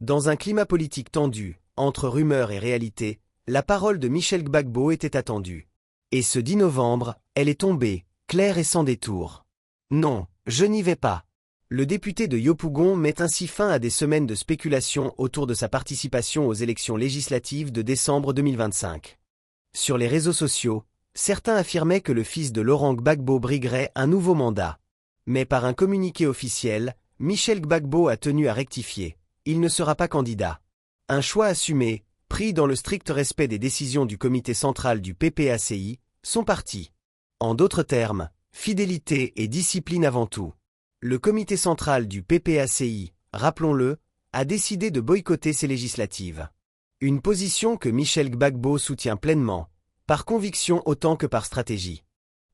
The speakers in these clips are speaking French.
Dans un climat politique tendu, entre rumeurs et réalité, la parole de Michel Gbagbo était attendue. Et ce 10 novembre, elle est tombée, claire et sans détour. Non, je n'y vais pas. Le député de Yopougon met ainsi fin à des semaines de spéculation autour de sa participation aux élections législatives de décembre 2025. Sur les réseaux sociaux, certains affirmaient que le fils de Laurent Gbagbo briguerait un nouveau mandat. Mais par un communiqué officiel, Michel Gbagbo a tenu à rectifier. Il ne sera pas candidat. Un choix assumé, pris dans le strict respect des décisions du comité central du PPACI, son parti. En d'autres termes, fidélité et discipline avant tout. Le comité central du PPACI, rappelons-le, a décidé de boycotter ces législatives. Une position que Michel Gbagbo soutient pleinement, par conviction autant que par stratégie.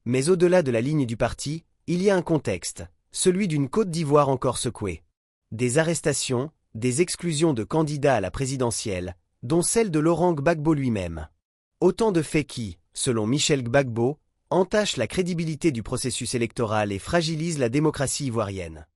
Mais au-delà de la ligne du parti, il y a un contexte, celui d'une Côte d'Ivoire encore secouée. Des arrestations, des exclusions de candidats à la présidentielle, dont celle de Laurent Gbagbo lui-même. Autant de faits qui, selon Michel Gbagbo, entachent la crédibilité du processus électoral et fragilisent la démocratie ivoirienne.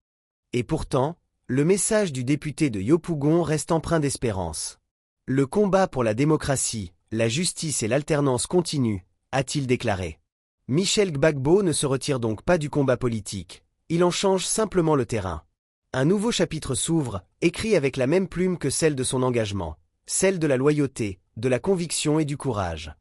Et pourtant, le message du député de Yopougon reste empreint d'espérance. Le combat pour la démocratie, la justice et l'alternance continue, a-t-il déclaré. Michel Gbagbo ne se retire donc pas du combat politique, il en change simplement le terrain. Un nouveau chapitre s'ouvre, écrit avec la même plume que celle de son engagement, celle de la loyauté, de la conviction et du courage.